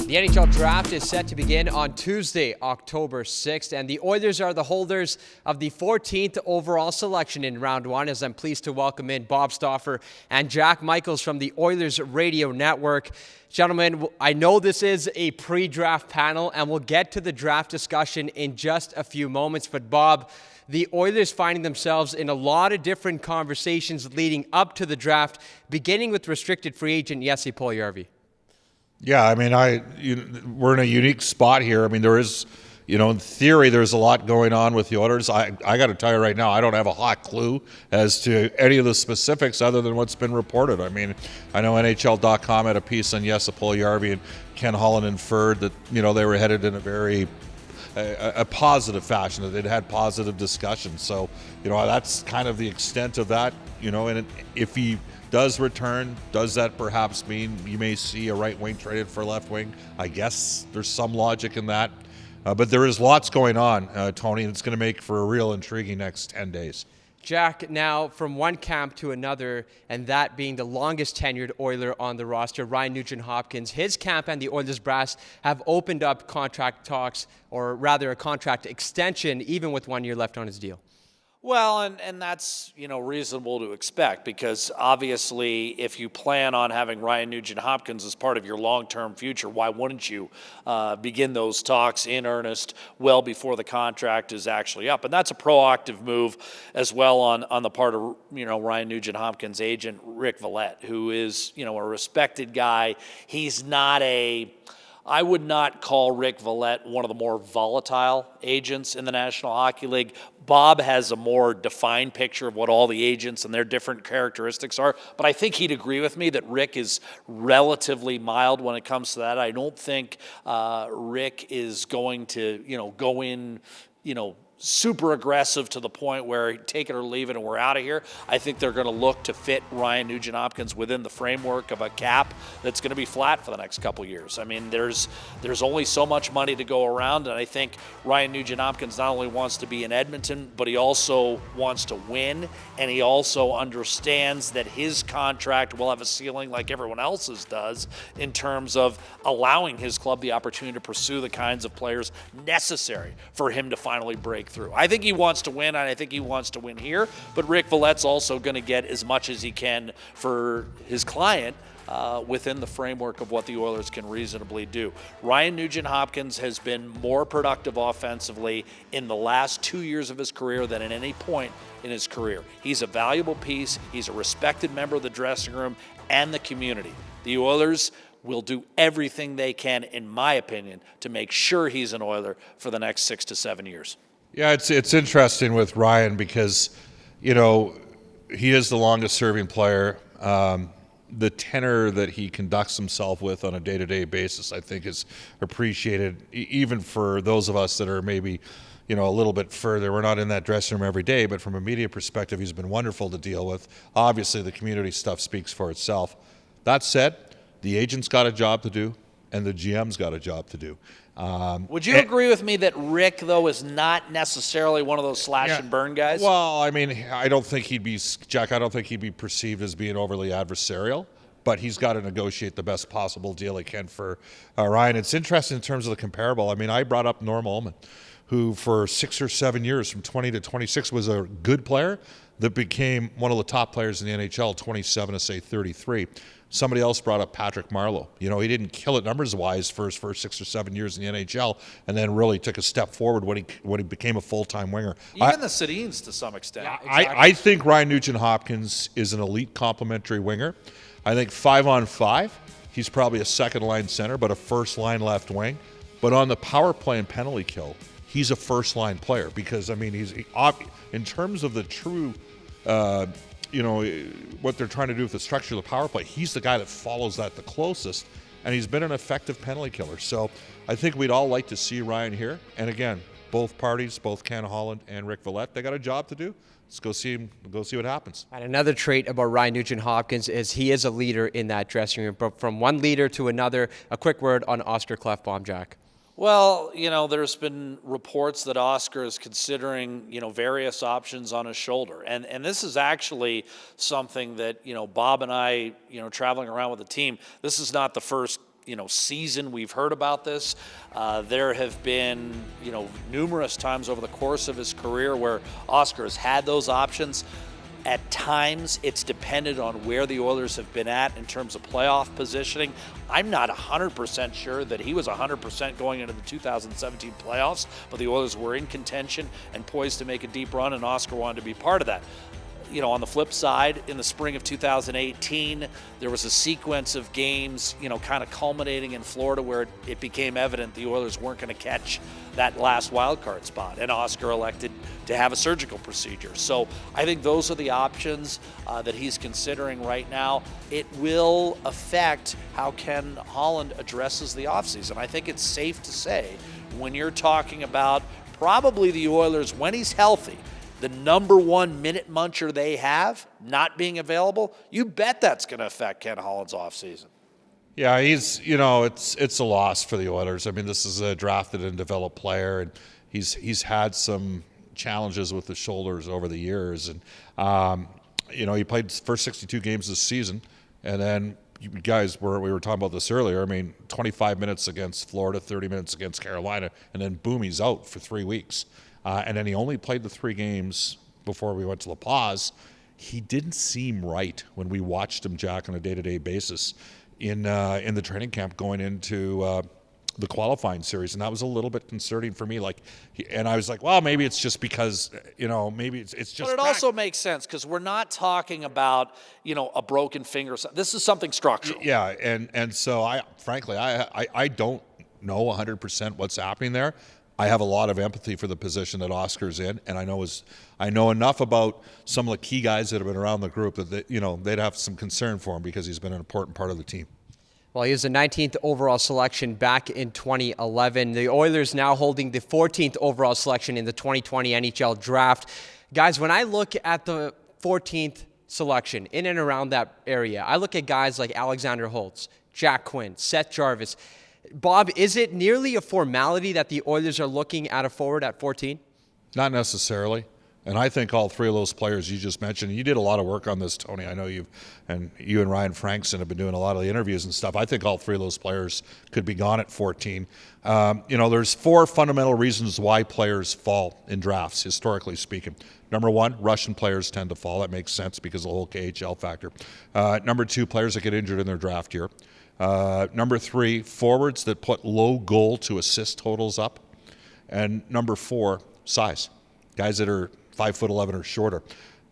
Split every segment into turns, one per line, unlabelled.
The NHL Draft is set to begin on Tuesday, October 6th, and the Oilers are the holders of the 14th overall selection in Round 1, as I'm pleased to welcome in Bob Stauffer and Jack Michaels from the Oilers Radio Network. Gentlemen, I know this is a pre-draft panel, and we'll get to the draft discussion in just a few moments, but Bob, the Oilers finding themselves in a lot of different conversations leading up to the draft, beginning with restricted free agent Jesse Puljujarvi.
Yeah, I mean, we're in a unique spot here. I mean, there is, in theory, there's a lot going on with the Oilers. I got to tell you right now, I don't have a hot clue as to any of the specifics other than what's been reported. I mean, I know NHL.com had a piece on Jesse Puljujarvi, and Ken Holland inferred that, they were headed in a very a positive fashion, that they'd had positive discussions. So, that's kind of the extent of that, and if he does return, does that perhaps mean you may see a right wing traded for left wing? I guess there's some logic in that. But there is lots going on, Tony, and it's going to make for a real intriguing next 10 days.
Jack, now from one camp to another, and that being the longest tenured Oiler on the roster, Ryan Nugent-Hopkins, his camp and the Oilers brass have opened up contract talks, or rather a contract extension, even with 1 year left on his deal.
Well, and that's, reasonable to expect, because obviously if you plan on having Ryan Nugent-Hopkins as part of your long-term future, why wouldn't you begin those talks in earnest well before the contract is actually up? And that's a proactive move as well on the part of, Ryan Nugent-Hopkins' agent, Rick Vallette, who is, a respected guy. He's not I would not call Rick Vallette one of the more volatile agents in the National Hockey League. Bob has a more defined picture of what all the agents and their different characteristics are, but I think he'd agree with me that Rick is relatively mild when it comes to that. I don't think Rick is going to, go in, super aggressive to the point where take it or leave it and we're out of here. I think they're going to look to fit Ryan Nugent-Hopkins within the framework of a cap that's going to be flat for the next couple years. I mean, there's only so much money to go around, and I think Ryan Nugent-Hopkins not only wants to be in Edmonton, but he also wants to win, and he also understands that his contract will have a ceiling like everyone else's does in terms of allowing his club the opportunity to pursue the kinds of players necessary for him to finally break through. I think he wants to win, and I think he wants to win here, but Rick Vallette's also going to get as much as he can for his client within the framework of what the Oilers can reasonably do. Ryan Nugent-Hopkins has been more productive offensively in the last 2 years of his career than at any point in his career. He's a valuable piece. He's a respected member of the dressing room and the community. The Oilers will do everything they can, in my opinion, to make sure he's an Oiler for the next 6 to 7 years.
Yeah, it's interesting with Ryan because, he is the longest serving player. The tenor that he conducts himself with on a day-to-day basis, I think, is appreciated, even for those of us that are maybe, a little bit further. We're not in that dressing room every day, but from a media perspective, he's been wonderful to deal with. Obviously, the community stuff speaks for itself. That said, the agent's got a job to do, and the GM's got a job to do.
Would you agree with me that Rick, though, is not necessarily one of those slash and burn guys?
Well, I mean, I don't think he'd be perceived as being overly adversarial, but he's got to negotiate the best possible deal he can for Ryan. It's interesting in terms of the comparable. I mean, I brought up Norm Ullman, who for 6 or 7 years, from 20 to 26, was a good player that became one of the top players in the NHL, 27 to, say, 33. Somebody else brought up Patrick Marleau. He didn't kill it numbers-wise for his first 6 or 7 years in the NHL, and then really took a step forward when he became a full-time winger.
Even the Sedins, to some extent.
Yeah, exactly.
I think Ryan Nugent-Hopkins is an elite complementary winger. I think 5-on-5, he's probably a second-line center, but a first-line left wing. But on the power play and penalty kill, he's a first-line player because, I mean, he's in terms of the true what they're trying to do with the structure of the power play, he's the guy that follows that the closest, and he's been an effective penalty killer. So I think we'd all like to see Ryan here. And again, both parties, both Ken Holland and Rick Vallette, they got a job to do. Let's go see what happens.
And another trait about Ryan Nugent-Hopkins is he is a leader in that dressing room. But from one leader to another, a quick word on Oscar Klefbom, Jack.
Well, there's been reports that Oscar is considering, various options on his shoulder. And this is actually something that, Bob and I, traveling around with the team, this is not the first season we've heard about this. There have been, numerous times over the course of his career where Oscar has had those options. At times, it's depended on where the Oilers have been at in terms of playoff positioning. I'm not 100% sure that he was 100% going into the 2017 playoffs, but the Oilers were in contention and poised to make a deep run, and Oscar wanted to be part of that. On the flip side, in the spring of 2018, there was a sequence of games, kind of culminating in Florida where it became evident the Oilers weren't going to catch that last wild card spot, and Oscar elected to have a surgical procedure. So I think those are the options that he's considering right now. It will affect how Ken Holland addresses the offseason. I think it's safe to say when you're talking about probably the Oilers, when he's healthy, the number one minute muncher they have not being available, you bet that's going to affect Ken Holland's offseason.
Yeah, he's, it's a loss for the Oilers. I mean, this is a drafted and developed player, and he's had some challenges with the shoulders over the years. And, he played his first 62 games this season, and then we were talking about this earlier. I mean, 25 minutes against Florida, 30 minutes against Carolina, and then boom, he's out for 3 weeks. And then he only played the 3 games before we went to La Paz. He didn't seem right when we watched him, Jack, on a day-to-day basis in the training camp going into the qualifying series, and that was a little bit concerning for me. And I was like, well, maybe it's just because maybe it's just.
But it also makes sense because we're not talking about a broken finger. This is something structural.
Yeah, and so I don't know 100% what's happening there. I have a lot of empathy for the position that Oscar's in, and I know enough about some of the key guys that have been around the group that they'd have some concern for him because he's been an important part of the team.
Well, he was the 19th overall selection back in 2011. The Oilers now holding the 14th overall selection in the 2020 NHL Draft. Guys, when I look at the 14th selection in and around that area, I look at guys like Alexander Holtz, Jack Quinn, Seth Jarvis. Bob, is it nearly a formality that the Oilers are looking at a forward at 14?
Not necessarily. And I think all 3 of those players you just mentioned, you did a lot of work on this, Tony. I know you and Ryan Frankson have been doing a lot of the interviews and stuff. I think all 3 of those players could be gone at 14. There's 4 fundamental reasons why players fall in drafts, historically speaking. Number 1, Russian players tend to fall. That makes sense because of the whole KHL factor. Number 2, players that get injured in their draft year. Number 3, forwards that put low goal to assist totals up. And number 4, size. Guys that are 5'11" or shorter.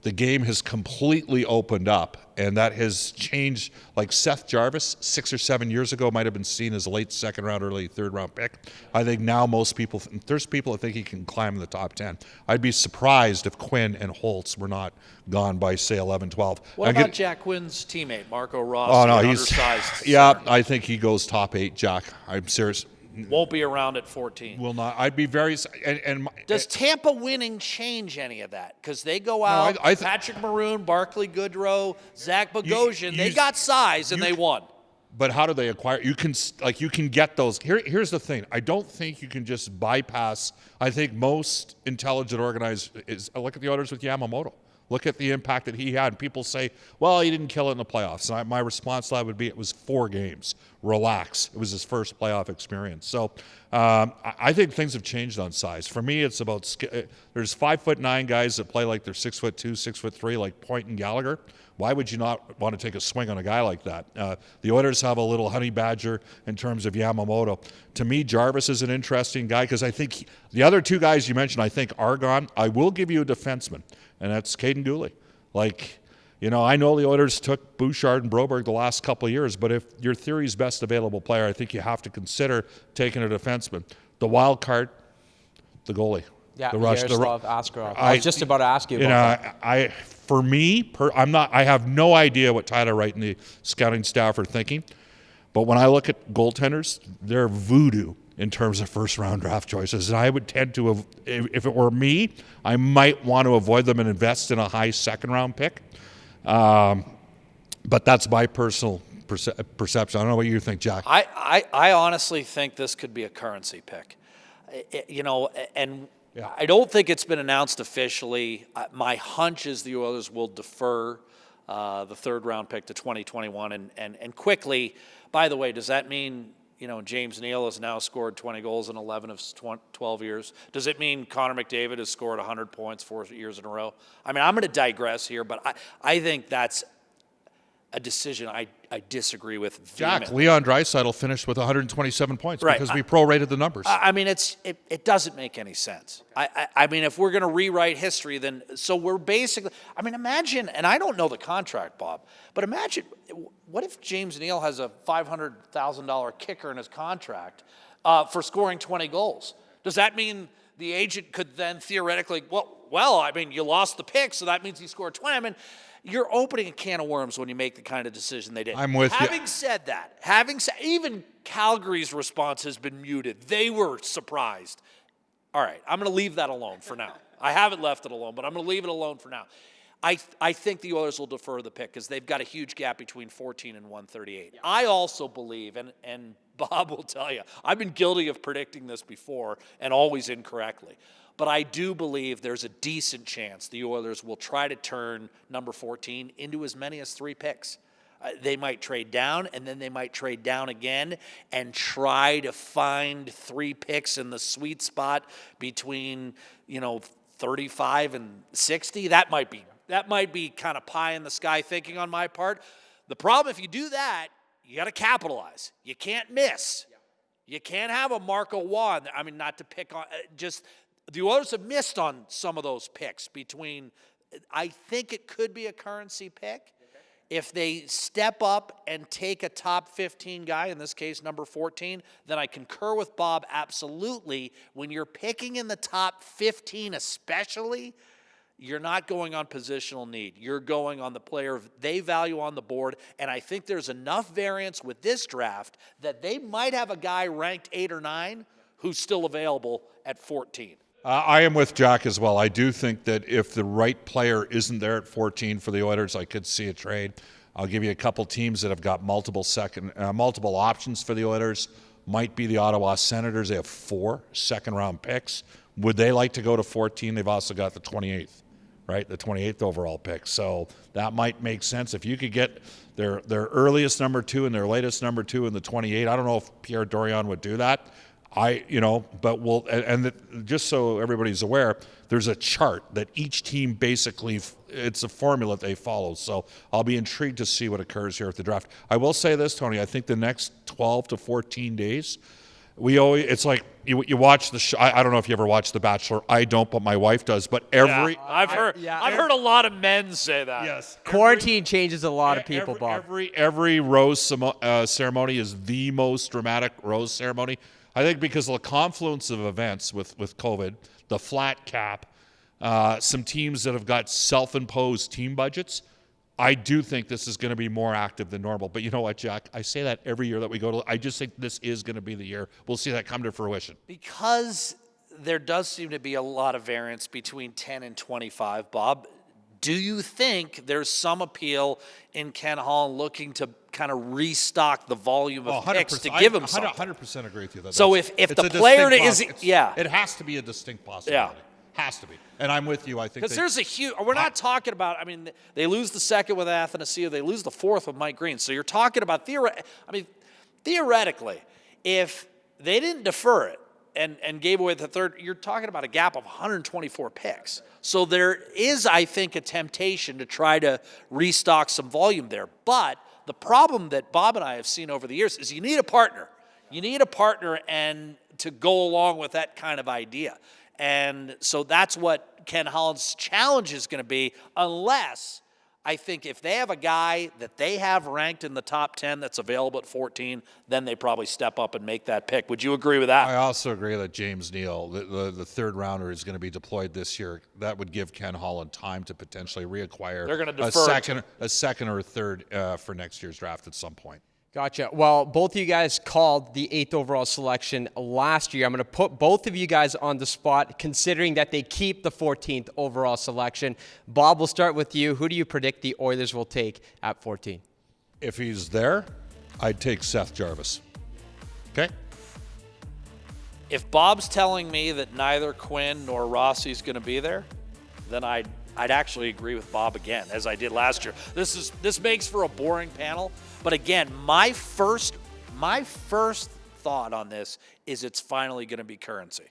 The game has completely opened up, and that has changed. Like Seth Jarvis, 6 or 7 years ago, might have been seen as a late 2nd round, early 3rd round pick. I think now there's people that think he can climb in the top 10. I'd be surprised if Quinn and Holtz were not gone by, say, 11, 12.
What about Jack Quinn's teammate, Marco Ross?
Oh, no,
he's undersized.
Yeah, I think he goes top 8, Jack. I'm serious.
Won't be around at 14.
Will not. I'd be very.
Does Tampa winning change any of that? Because they go out, Patrick Maroon, Barclay Goodrow, Zach Bogosian. They got size and they won.
But how do they acquire? You can get those. Here's the thing. I don't think you can just bypass. I think most intelligent organized look at the Oilers with Yamamoto. Look at the impact that he had. People say, well, he didn't kill it in the playoffs. And my response to that would be, it was 4 games. Relax. It was his first playoff experience. So I think things have changed on size. For me, it's about, there's 5'9" guys that play like they're 6'2", 6'3", like Point and Gallagher. Why would you not want to take a swing on a guy like that? The Oilers have a little honey badger in terms of Yamamoto. To me, Jarvis is an interesting guy because I think the other 2 guys you mentioned, I think, are gone. I will give you a defenseman, and that's Caden Gooley. I know the Oilers took Bouchard and Broberg the last couple of years, but if your theory's best available player, I think you have to consider taking a defenseman. The wild card, the goalie.
Yeah,
the
Yaroslav Askarov. I was just about to ask you about that.
I have no idea what Tyler Wright and the scouting staff are thinking, but when I look at goaltenders, they're voodoo in terms of first-round draft choices, and I would tend to, if it were me, I might want to avoid them and invest in a high second-round pick. But that's my personal perception. I don't know what you think, Jack.
I honestly think this could be a currency pick. I don't think it's been announced officially. My hunch is the Oilers will defer the third-round pick to 2021. And quickly, by the way, does that mean, James Neal has now scored 20 goals in 11 of 12 years? Does it mean Connor McDavid has scored 100 points 4 years in a row? I mean, I'm going to digress here, but I think that's a decision I disagree with vehemently.
Jack, Leon Draisaitl finished with 127 points because we prorated the numbers.
I mean, it doesn't make any sense. I mean, if we're going to rewrite history, then so we're basically. I mean, imagine, and I don't know the contract, Bob, but imagine what if James Neal has a $500,000 kicker in his contract for scoring 20 goals? Does that mean the agent could then theoretically, well, I mean, you lost the pick, so that means he scored 20. I mean, you're opening a can of worms when you make the kind of decision they did.
I'm with you.
Having said that, even Calgary's response has been muted. They were surprised. All right, I'm going to leave that alone for now. I haven't left it alone, but I'm going to leave it alone for now. I think the Oilers will defer the pick because they've got a huge gap between 14 and 138. Yeah. I also believe, and Bob will tell you, I've been guilty of predicting this before and always incorrectly. But I do believe there's a decent chance the Oilers will try to turn number 14 into as many as 3 picks. They might trade down, and then they might trade down again and try to find 3 picks in the sweet spot between, 35 and 60. That might be kind of pie in the sky thinking on my part. The problem, if you do that, you got to capitalize. You can't miss. You can't have a Marco Waugh. I mean, not to pick on, just the Oilers have missed on some of those picks between. I think it could be a currency pick. If they step up and take a top 15 guy, in this case number 14, then I concur with Bob absolutely. When you're picking in the top 15 especially, you're not going on positional need. You're going on the player they value on the board, and I think there's enough variance with this draft that they might have a guy ranked 8 or 9 who's still available at 14.
I am with Jack as well. I do think that if the right player isn't there at 14 for the Oilers, I could see a trade. I'll give you a couple teams that have got multiple options for the Oilers. Might be the Ottawa Senators. They have 4 second-round picks. Would they like to go to 14? They've also got the 28th, right? The 28th overall pick. So that might make sense. If you could get their earliest number 2 and their latest number 2 in the 28, I don't know if Pierre Dorion would do that. But just so everybody's aware, there's a chart that each team basically, it's a formula that they follow. So I'll be intrigued to see what occurs here at the draft. I will say this, Tony, I think the next 12 to 14 days, it's like you watch the show. I don't know if you ever watch The Bachelor. I don't, but my wife does. But I've heard a lot of men say that.
Yes, quarantine changes a lot of people, Bob.
Every rose ceremony is the most dramatic rose ceremony. I think because of the confluence of events with COVID, the flat cap, some teams that have got self-imposed team budgets, I do think this is going to be more active than normal. But you know what, Jack? I say that every year that we go to. I just think this is going to be the year. We'll see that come to fruition.
Because there does seem to be a lot of variance between 10 and 25, Bob. Do you think there's some appeal in Ken Holland looking to kind of restock the volume of picks to give him something?
100% agree with you.
So if the player is,
it has to be a distinct possibility.
Yeah.
Has to be. And I'm with you. I think
because there's a huge. We're not talking about. I mean, they lose the second with Athanasiou. They lose the fourth with Mike Green. So you're talking about theoretically, if they didn't defer it and gave away the third, you're talking about a gap of 124 picks. So there is, I think, a temptation to try to restock some volume there. But the problem that Bob and I have seen over the years is you need a partner. You need a partner and to go along with that kind of idea. And so that's what Ken Holland's challenge is going to be, unless I think if they have a guy that they have ranked in the top 10 that's available at 14, then they probably step up and make that pick. Would you agree with that?
I also agree that James Neal, the third rounder, is going to be deployed this year. That would give Ken Holland time to potentially reacquire a second or a third for next year's draft at some point.
Gotcha. Well, both of you guys called the 8th overall selection last year. I'm going to put both of you guys on the spot, considering that they keep the 14th overall selection. Bob, we'll start with you. Who do you predict the Oilers will take at 14?
If he's there, I'd take Seth Jarvis. Okay?
If Bob's telling me that neither Quinn nor Rossi's going to be there, then I'd I'd actually agree with Bob again, as I did last year. This makes for a boring panel, but again, my first thought on this is it's finally going to be currency.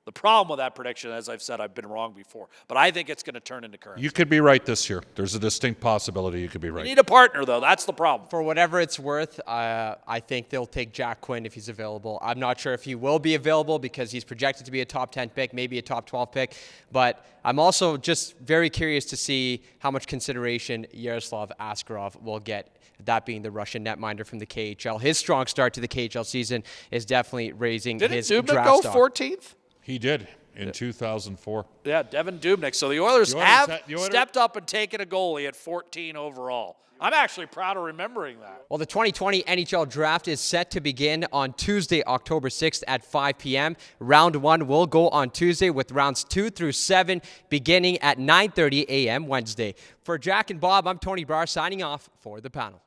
The problem with that prediction, as I've said, I've been wrong before, but I think it's going to turn into currency.
You could be right this year. There's a distinct possibility you could be right.
You need a partner, though. That's the problem.
For whatever it's worth, I think they'll take Jack Quinn if he's available. I'm not sure if he will be available because he's projected to be a top 10 pick, maybe a top 12 pick. But I'm also just very curious to see how much consideration Yaroslav Askarov will get, that being the Russian netminder from the KHL. His strong start to the KHL season is definitely raising his draft stock.
Didn't Dubnyk go 14th?
He did in 2004.
Yeah, Devin Dubnyk. So the Oilers have stepped up and taken a goalie at 14 overall. I'm actually proud of remembering that.
Well, the 2020 NHL Draft is set to begin on Tuesday, October 6th at 5 p.m. Round 1 will go on Tuesday with rounds 2 through 7 beginning at 9:30 a.m. Wednesday. For Jack and Bob, I'm Tony Barr signing off for the panel.